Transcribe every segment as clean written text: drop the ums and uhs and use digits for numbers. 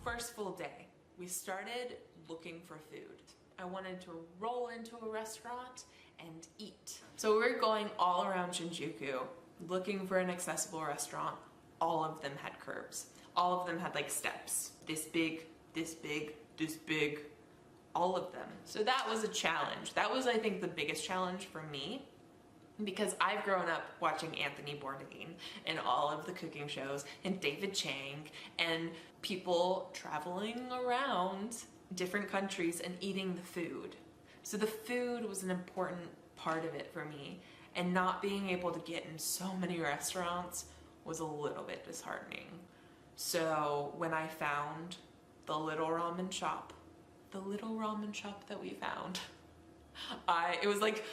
First full day, we started looking for food. I wanted to roll into a restaurant and eat. So we're going all around Shinjuku looking for an accessible restaurant. All of them had curbs. All of them had like steps. This big, this big, this big, all of them. So that was a challenge. That was, I think, the biggest challenge for me, because I've grown up watching Anthony Bourdain and all of the cooking shows and David Chang and people traveling around different countries and eating the food. So the food was an important part of it for me, and not being able to get in so many restaurants was a little bit disheartening. So when I found the little ramen shop that we found, it was like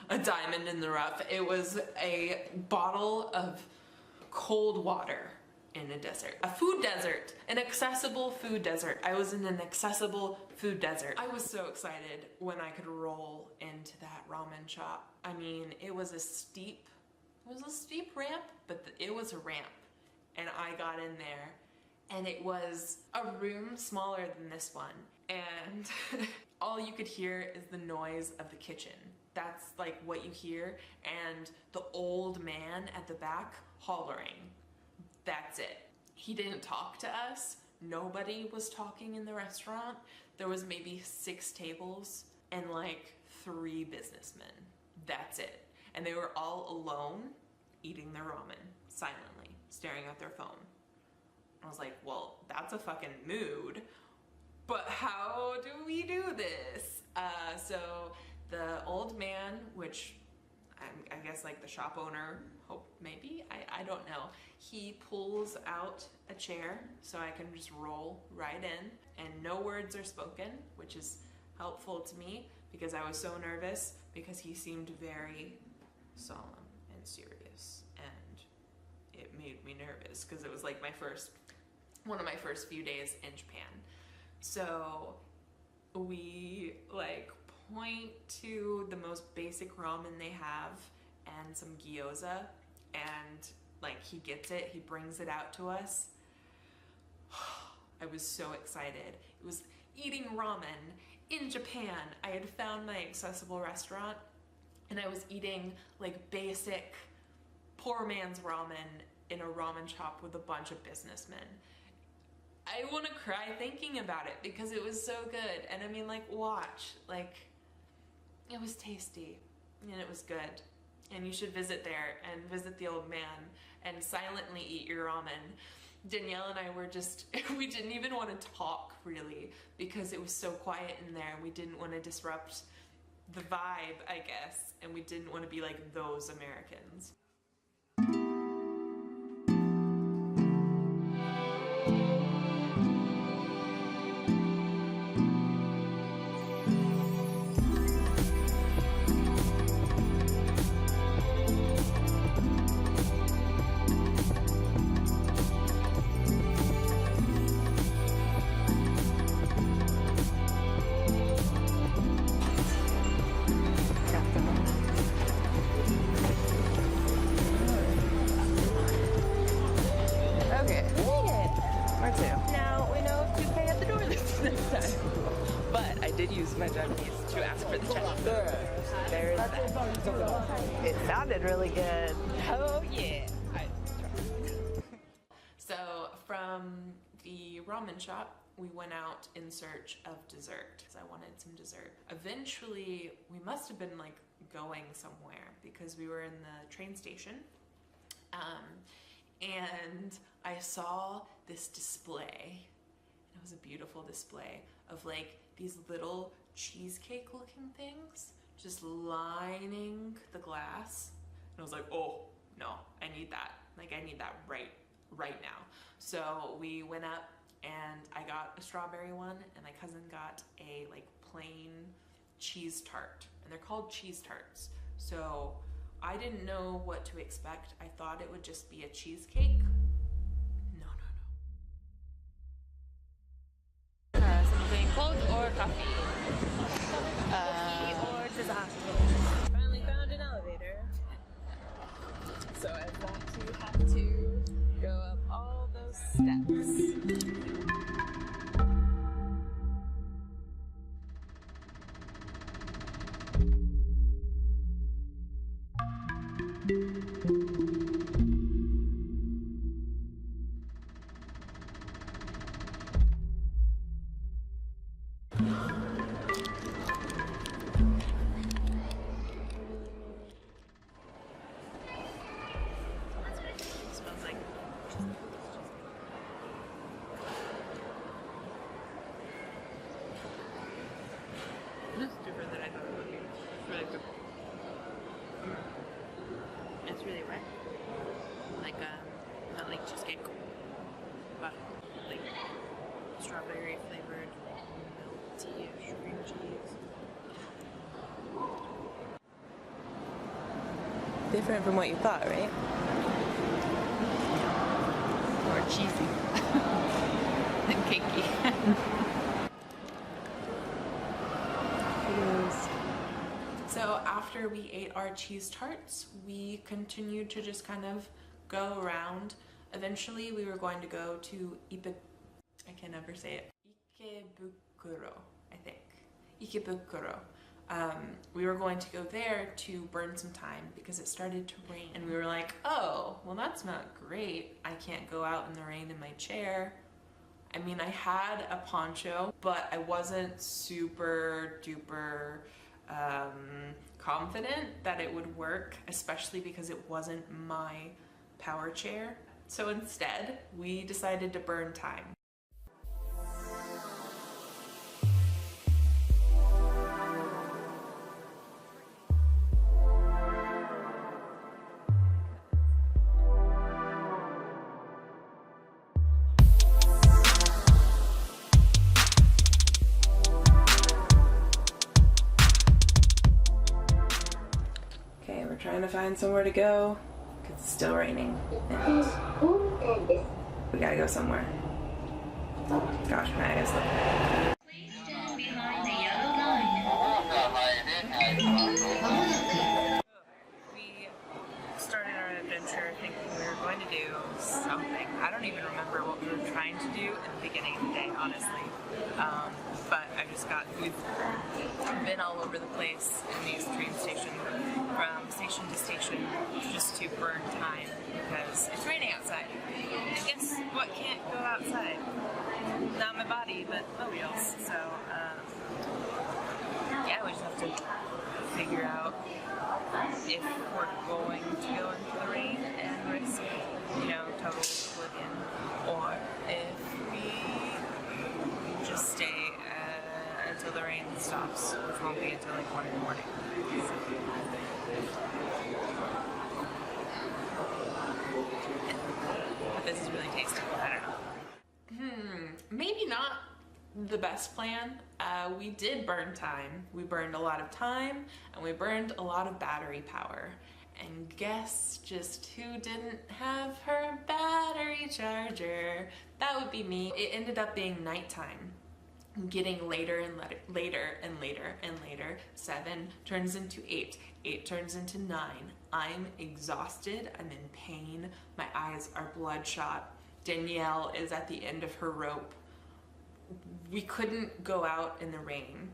a diamond in the rough. It was a bottle of cold water in a desert. A food desert, an accessible food desert. I was in an accessible food desert. I was so excited when I could roll into that ramen shop. I mean, it was a steep ramp, but it was a ramp. And I got in there, and it was a room smaller than this one. And all you could hear is the noise of the kitchen. That's like what you hear, and the old man at the back hollering. That's it. He didn't talk to us. Nobody was talking in the restaurant. There was maybe 6 tables and like 3 businessmen. That's it. And they were all alone eating their ramen, silently, staring at their phone. I was like, well, that's a fucking mood, but how do we do this? So the old man, which I guess like the shop owner, maybe, I don't know. He pulls out a chair so I can just roll right in, and no words are spoken, which is helpful to me because I was so nervous, because he seemed very solemn and serious, and it made me nervous because it was like one of my first few days in Japan. So we like point to the most basic ramen they have and some gyoza, and like he gets it, he brings it out to us. I was so excited. It was eating ramen in Japan. I had found my accessible restaurant, and I was eating like basic poor man's ramen in a ramen shop with a bunch of businessmen. I want to cry thinking about it because it was so good. And I mean, like, watch, like, it was tasty and it was good. And you should visit there and visit the old man and silently eat your ramen. Danielle and I were just, we didn't even want to talk really because it was so quiet in there. We didn't want to disrupt the vibe, I guess. And we didn't want to be like those Americans. My Japanese to ask for the check. There's that. It sounded really good. Oh yeah. So from the ramen shop, we went out in search of dessert because I wanted some dessert. Eventually, we must have been like going somewhere because we were in the train station. And I saw this display. It was a beautiful display of like these little cheesecake looking things just lining the glass. And I was like, oh no, I need that. Like I need that right now. So we went up and I got a strawberry one and my cousin got a like plain cheese tart, and they're called cheese tarts. So I didn't know what to expect. I thought it would just be a cheesecake. Something cold or coffee? Coffee or dessert. Finally found It's different than I thought it would be. It's really good. It's really wet. Like, not like cheesecake, but like strawberry flavored melty-ish cream cheese. Different from what you thought, right? More cheesy and cakey. So after we ate our cheese tarts, we continued to just kind of go around. Eventually, we were going to go to I can never say it. Ikebukuro, I think. Ikebukuro. We were going to go there to burn some time because it started to rain. And we were like, oh, well that's not great. I can't go out in the rain in my chair. I mean, I had a poncho, but I wasn't super duper confident that it would work, especially because it wasn't my power chair. So instead, we decided to burn time. Trying to find somewhere to go because it's still raining and we gotta go somewhere. Gosh, my eyes look. Please stand behind the yellow line. We started our adventure thinking we were going to do something. I don't even remember what we were trying to do at the beginning of the day, honestly. But we've been all over the place in these train stations, from station to station, just to burn time because it's raining outside. And guess what can't go outside? Not my body, but my wheels. So, yeah, we just have to figure out if we're going to go into the rain and risk, total oblivion, or if we just stay until the rain stops, which won't be until like 1 in the morning. But this is really tasty. I don't know. Maybe not the best plan. We did burn time. We burned a lot of time and we burned a lot of battery power. And guess just who didn't have her battery charger? That would be me. It ended up being nighttime. Getting later and later and later and later. 7 turns into 8. 8 turns into 9. I'm exhausted. I'm in pain. My eyes are bloodshot. Danielle is at the end of her rope. We couldn't go out in the rain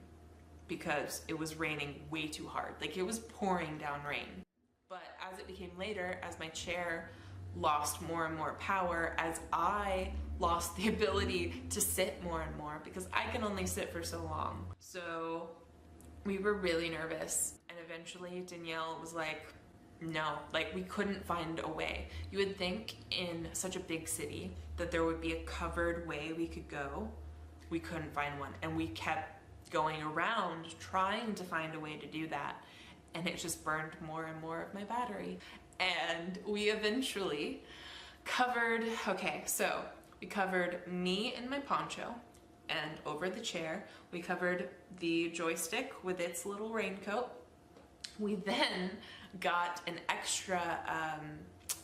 because it was raining way too hard. Like, it was pouring down rain. But as it became later, as my chair lost more and more power, as I lost the ability to sit more and more because I can only sit for so long. So we were really nervous, and eventually Danielle was like, no, like we couldn't find a way. You would think in such a big city that there would be a covered way we could go. We couldn't find one, and we kept going around trying to find a way to do that, and it just burned more and more of my battery. And we eventually covered, we covered me in my poncho, and over the chair we covered the joystick with its little raincoat. We then got an extra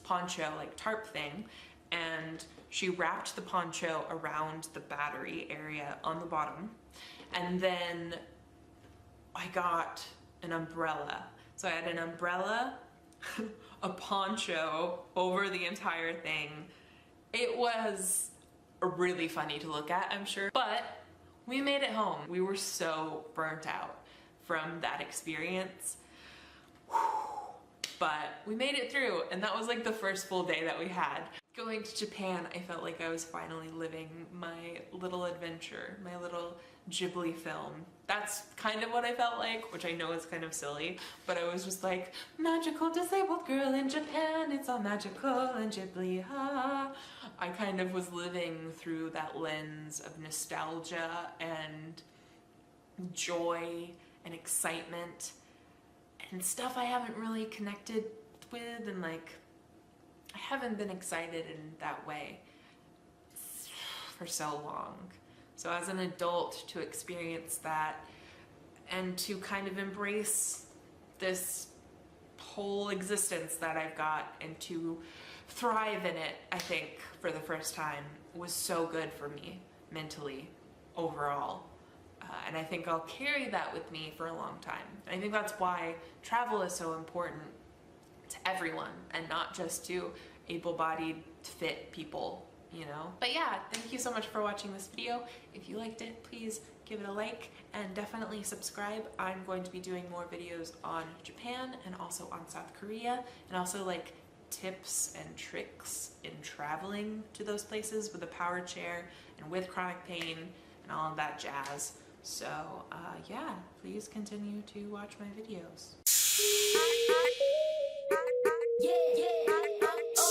poncho, like tarp thing, and she wrapped the poncho around the battery area on the bottom. And then I got an umbrella. So I had an umbrella, a poncho over the entire thing. It was really funny to look at, I'm sure, but we made it home. We were so burnt out from that experience. but we made it through, and that was like the first full day that we had. Going to Japan, I felt like I was finally living my little adventure, my little Ghibli film. That's kind of what I felt like, which I know is kind of silly, but I was just like, magical disabled girl in Japan, it's all magical and Ghibli, ha. I kind of was living through that lens of nostalgia and joy and excitement and stuff I haven't really connected with, and like, I haven't been excited in that way for so long. So as an adult, to experience that and to kind of embrace this whole existence that I've got and to thrive in it, I think, for the first time was so good for me mentally overall. And I think I'll carry that with me for a long time. I think that's why travel is so important to everyone and not just to able-bodied, fit people, you know? But yeah, thank you so much for watching this video. If you liked it, please give it a like and definitely subscribe. I'm going to be doing more videos on Japan and also on South Korea, and also like tips and tricks in traveling to those places with a power chair and with chronic pain and all of that jazz. So yeah, please continue to watch my videos. Yeah, yeah.